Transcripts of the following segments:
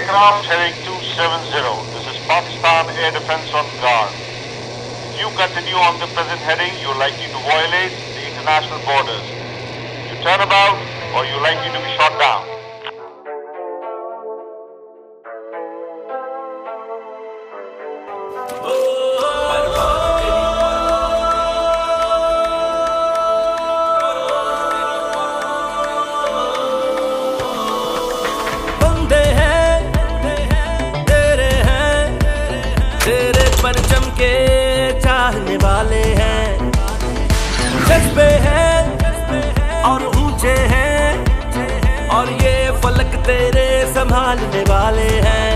Aircraft heading 270. This is Pakistan Air Defence on guard. If you continue on the present heading, you're likely to violate the international borders. You turn about or you're likely to be shot down. परचम के चाहने वाले हैं, जज्बे हैं और ऊंचे हैं, और ये फलक तेरे संभालने वाले हैं।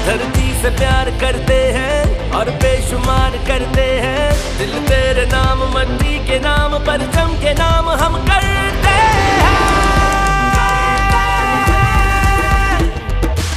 धरती से प्यार करते हैं और बेशुमार करते हैं, दिल तेरे नाम, मट्टी के नाम, परचम के नाम हम करते हैं।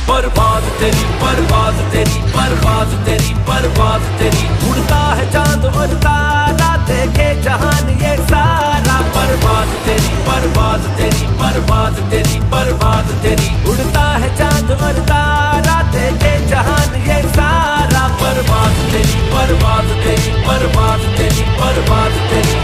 परवाज़ तेरी, परवाज़ तेरी, परवाज़ तेरी, परवाज़ तेरी, उड़ता है चांद और तारा, देखे जहान ये सारा। परवाज़ तेरी, परवाज़ तेरी, परवाज़ तेरी, परवाज़ तेरी, उड़ता है चांद और तारा, देखे जहान ये सारा। परवाज़ तेरी, परवाज़ तेरी, परवाज़ तेरी, परवाज़ तेरी,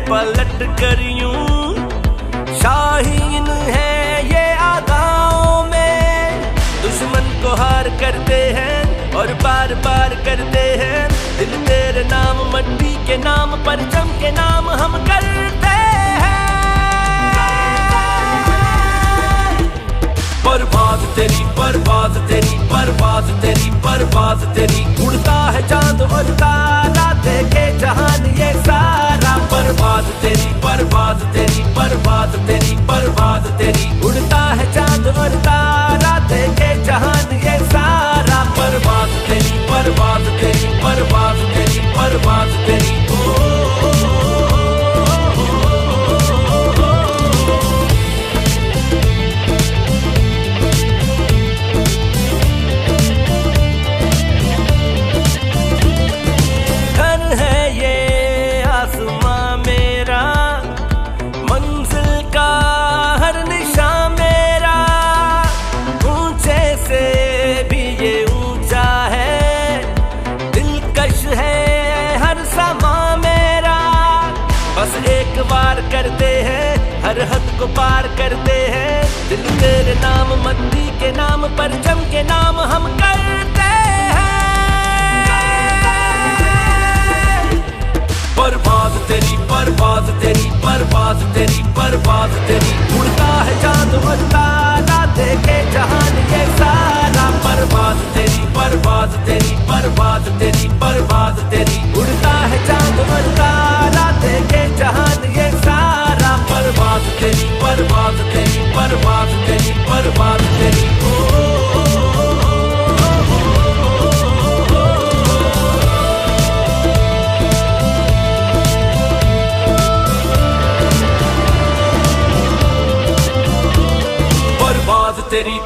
पलट कर यूं शाहीन है ये आगाओं में, दुश्मन को हार करते हैं और बार बार करते हैं, दिल तेरे नाम, मट्टी के नाम, परचम के नाम हम करते हैं। परवाज़ तेरी, परवाज़ तेरी, परवाज़ तेरी, परवाज़ तेरी, उड़ता है चांद और तारा, देखे जहान ये सारा। परवाज़ तेरी, परवाज़ तेरी, परवाज़ तेरी, परवाज़ तेरी, उड़ता है चांद और तारा, देखे जहान ये सारा। परवाज़ तेरी, परवाज़ तेरी, परवाज़ तेरी, परवाज़ तेरी, करते हैं हर हद को पार करते हैं, दिल तेरे नाम, मट्टी के नाम, परचम के नाम हम करते हैं। परवाज़ तेरी, परवाज़ तेरी, परवाज़ तेरी, परवाज़ तेरी, उड़ता है चांद और तारा, देखे जहान ये सारा। परवाज़ तेरी, परवाज़ तेरी, परवाज़ तेरी, परवाज़ तेरी, उड़ता है चांद और तारा, देखे जहान ये सारा। परवाज़ तेरी, परवाज़ तेरी, परवाज़ तेरी, परवाज़ तेरी, परवाज़ तेरी।